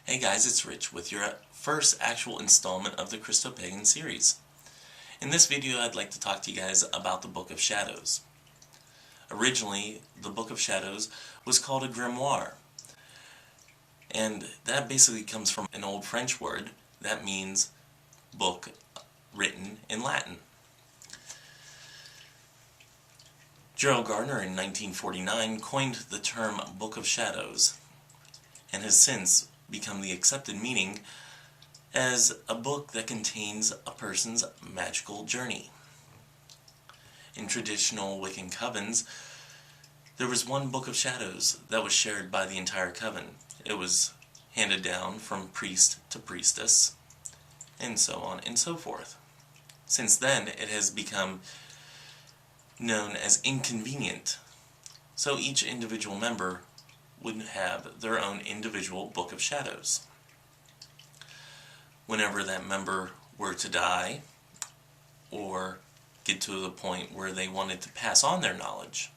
Hey guys, it's Rich with your first actual installment of the Christo-Pagan series. In this video, I'd like to talk to you guys about the Book of Shadows. Originally, the Book of Shadows was called a grimoire, and that basically comes from an old French word that means book written in Latin. Gerald Gardner in 1949 coined the term Book of Shadows, and has since become the accepted meaning as a book that contains a person's magical journey. In traditional Wiccan covens, there was one Book of Shadows that was shared by the entire coven. It was handed down from priest to priestess, and so on and so forth. Since then, it has become known as inconvenient, so each individual member would have their own individual Book of Shadows. Whenever that member were to die, or get to the point where they wanted to pass on their knowledge,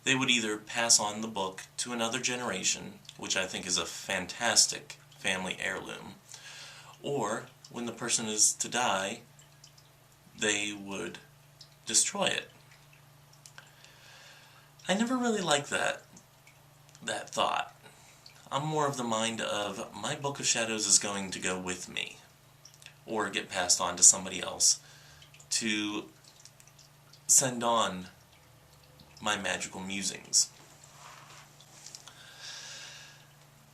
they would either pass on the book to another generation, which I think is a fantastic family heirloom, or when the person is to die, they would destroy it. I never really liked that thought. I'm more of the mind of my Book of Shadows is going to go with me, or get passed on to somebody else to send on my magical musings.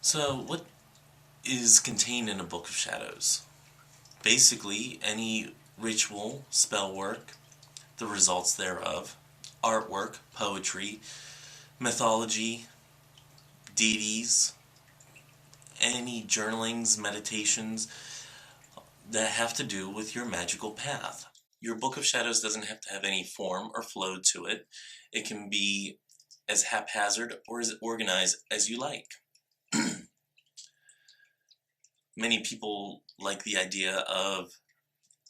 So, what is contained in a Book of Shadows? Basically, any ritual, spell work, the results thereof, artwork, poetry, mythology, deities, any journalings, meditations that have to do with your magical path. Your Book of Shadows doesn't have to have any form or flow to it. It can be as haphazard or as organized as you like. Many people like the idea of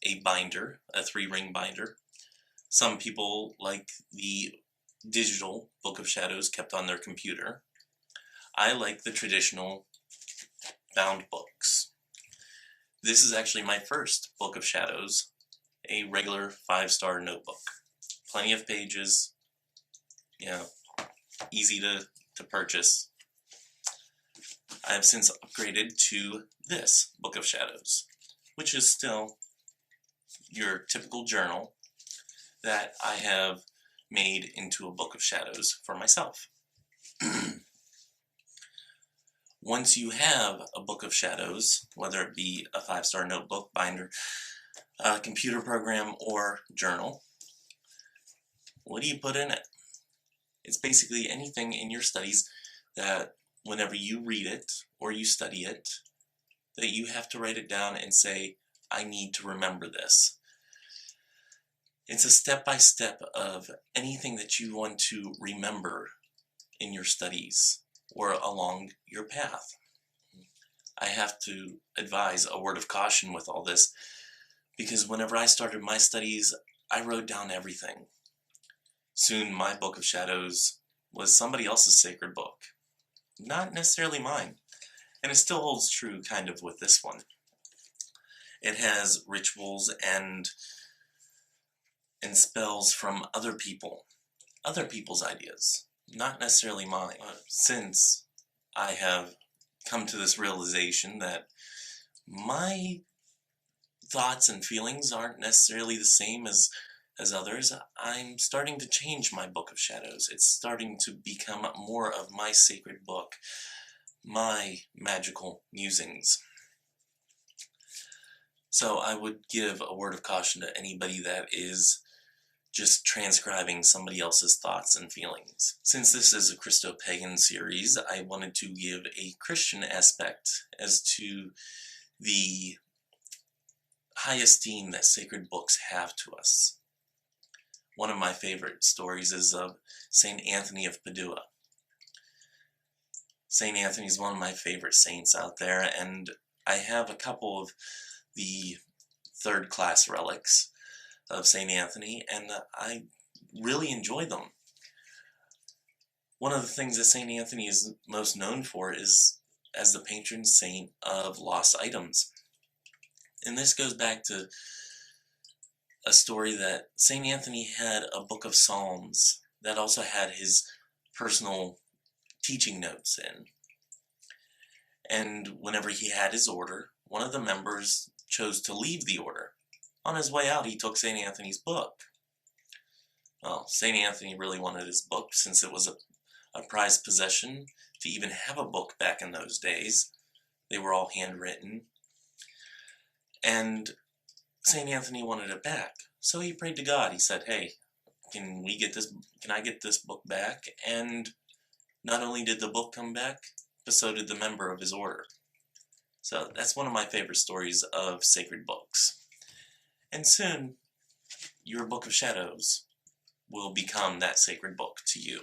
a binder, a 3-ring binder. Some people like the digital Book of Shadows kept on their computer. I like the traditional bound books. This is actually my first Book of Shadows, a regular 5-star notebook. Plenty of pages, easy to purchase. I have since upgraded to this Book of Shadows, which is still your typical journal that I have made into a Book of Shadows for myself. Once you have a Book of Shadows, whether it be a 5-star notebook, binder, a computer program, or journal, what do you put in it? It's basically anything in your studies that whenever you read it or you study it, that you have to write it down and say, I need to remember this. It's a step-by-step of anything that you want to remember in your studies or along your path. I have to advise a word of caution with all this, because whenever I started my studies, I wrote down everything. Soon my Book of Shadows was somebody else's sacred book, not necessarily mine. And it still holds true kind of with this one. It has rituals and spells from other people's ideas, not necessarily mine. Since I have come to this realization that my thoughts and feelings aren't necessarily the same as others, I'm starting to change my Book of Shadows. It's starting to become more of my sacred book, my magical musings. So I would give a word of caution to anybody that is just transcribing somebody else's thoughts and feelings. Since this is a Christo-Pagan series, I wanted to give a Christian aspect as to the high esteem that sacred books have to us. One of my favorite stories is of St. Anthony of Padua. St. Anthony is one of my favorite saints out there, and I have a couple of the 3rd-class relics of St. Anthony, and I really enjoy them. One of the things that St. Anthony is most known for is as the patron saint of lost items. And this goes back to a story that St. Anthony had a book of Psalms that also had his personal teaching notes in. And whenever he had his order, one of the members chose to leave the order. On his way out, he took St. Anthony's book. Well, St. Anthony really wanted his book since it was a prized possession. To even have a book back in those days, they were all handwritten. And St. Anthony wanted it back. So he prayed to God. He said, hey, can I get this book back? And not only did the book come back, but so did the member of his order. So that's one of my favorite stories of sacred books. And soon, your Book of Shadows will become that sacred book to you.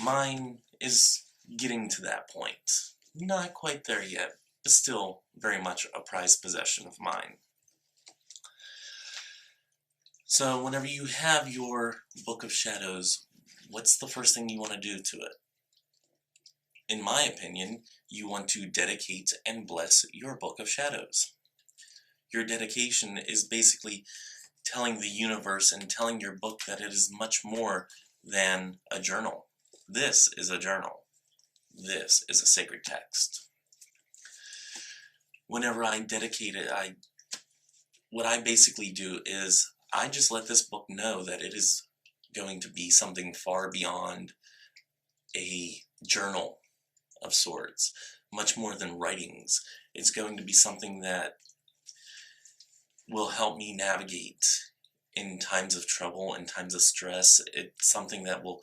Mine is getting to that point. Not quite there yet, but still very much a prized possession of mine. So whenever you have your Book of Shadows, what's the first thing you want to do to it? In my opinion, you want to dedicate and bless your Book of Shadows. Your dedication is basically telling the universe and telling your book that it is much more than a journal. This is a journal. This is a sacred text. Whenever I dedicate it, what I basically do is I just let this book know that it is going to be something far beyond a journal of sorts, much more than writings. It's going to be something that will help me navigate in times of trouble and times of stress. It's something that will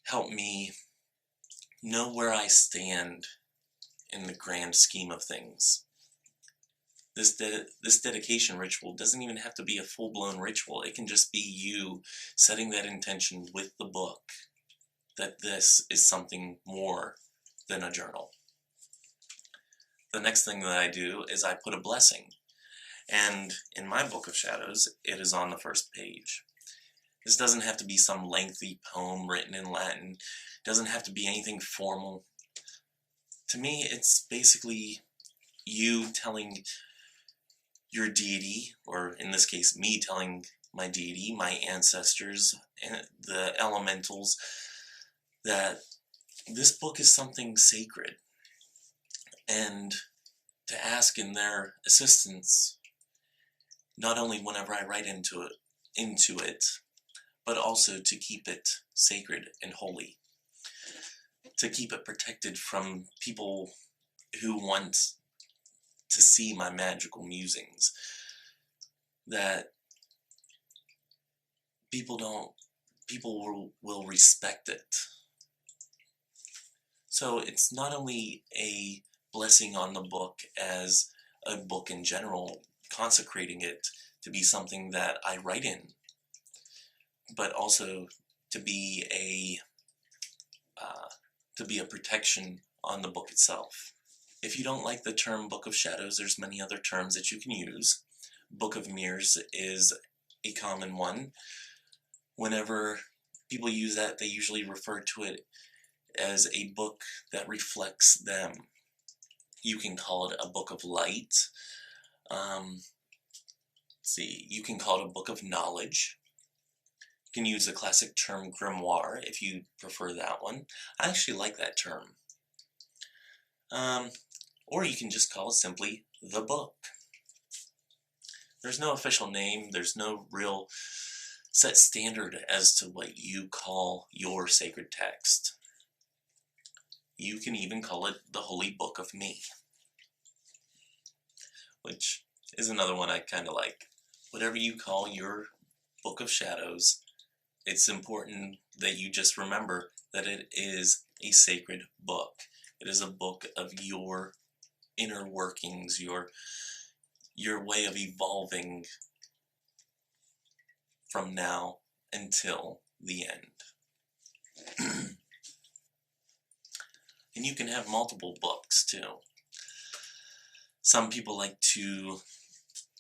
help me know where I stand in the grand scheme of things. This dedication ritual doesn't even have to be a full-blown ritual. It can just be you setting that intention with the book that this is something more than a journal. The next thing that I do is I put a blessing. And in my Book of Shadows, it is on the first page. This doesn't have to be some lengthy poem written in Latin. It doesn't have to be anything formal. To me, it's basically you telling your deity, or in this case, me telling my deity, my ancestors, and the elementals, that this book is something sacred, and to ask in their assistance, not only whenever I write into it, but also to keep it sacred and holy, to keep it protected from people who want to see my magical musings, that people will respect it. So it's not only a blessing on the book as a book in general, consecrating it to be something that I write in, but also to be a protection on the book itself. If you don't like the term Book of Shadows, there's many other terms that you can use. Book of Mirrors is a common one. Whenever people use that, they usually refer to it as a book that reflects them. You can call it a book of light. You can call it a book of knowledge. You can use the classic term grimoire if you prefer that one. I actually like that term. Or you can just call it simply the book. There's no official name. There's no real set standard as to what you call your sacred text. You can even call it the Holy Book of Me, which is another one I kind of like. Whatever you call your Book of Shadows, it's important that you just remember that it is a sacred book. It is a book of your inner workings, your way of evolving from now until the end. And you can have multiple books too. Some people like to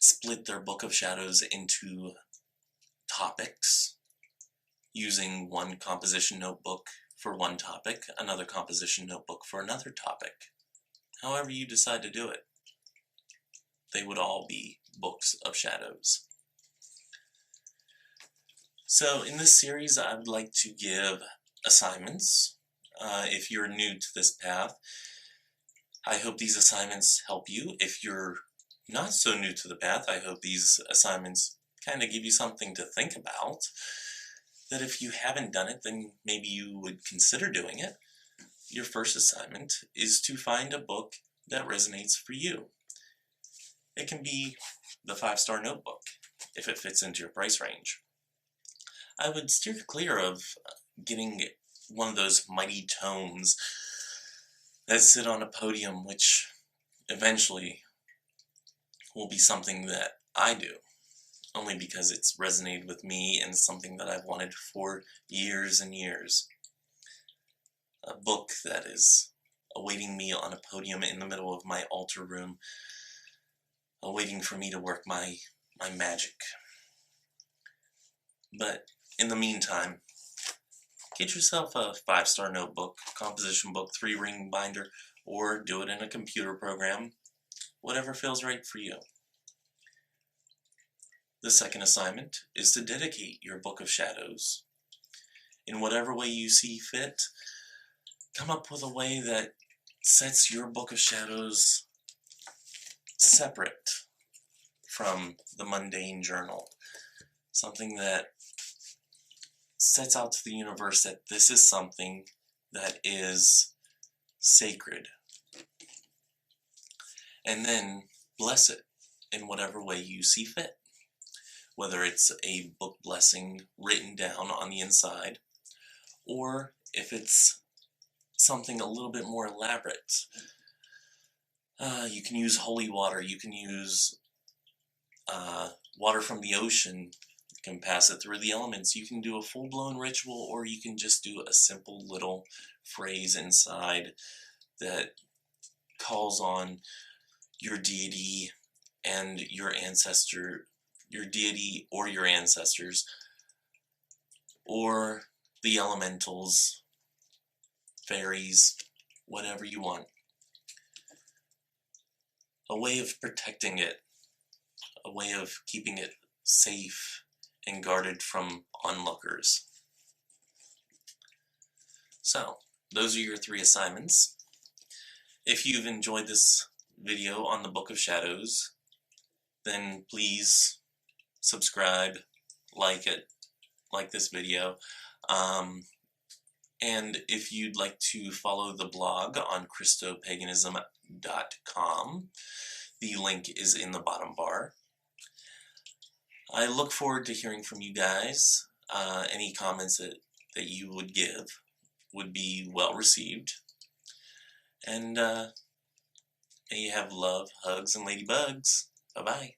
split their Book of Shadows into topics, using one composition notebook for one topic, another composition notebook for another topic. However you decide to do it, they would all be books of shadows. So in this series, I would like to give assignments. If you're new to this path, I hope these assignments help you. If you're not so new to the path, I hope these assignments kind of give you something to think about. That if you haven't done it, then maybe you would consider doing it. Your first assignment is to find a book that resonates for you. It can be the 5-star notebook, if it fits into your price range. I would steer clear of getting one of those mighty tomes that sit on a podium, which eventually will be something that I do, only because it's resonated with me and something that I've wanted for years and years. A book that is awaiting me on a podium in the middle of my altar room, awaiting for me to work my magic. But in the meantime, get yourself a 5-star notebook, composition book, 3-ring binder, or do it in a computer program, whatever feels right for you. The second assignment is to dedicate your book of shadows. In whatever way you see fit, come up with a way that sets your book of shadows separate from the mundane journal. Something that sets out to the universe that this is something that is sacred. And then bless it in whatever way you see fit. Whether it's a book blessing written down on the inside, or if it's something a little bit more elaborate. You can use holy water, you can use water from the ocean, you can pass it through the elements, you can do a full-blown ritual, or you can just do a simple little phrase inside that calls on your deity and your ancestor, your deity or your ancestors, or the elementals, fairies, whatever you want. A way of protecting it, a way of keeping it safe and guarded from onlookers. So, those are your 3 assignments. If you've enjoyed this video on the Book of Shadows, then please subscribe, like this video. And if you'd like to follow the blog on ChristoPaganism.com, the link is in the bottom bar. I look forward to hearing from you guys. Any comments that you would give would be well received. And may you have love, hugs, and ladybugs. Bye-bye.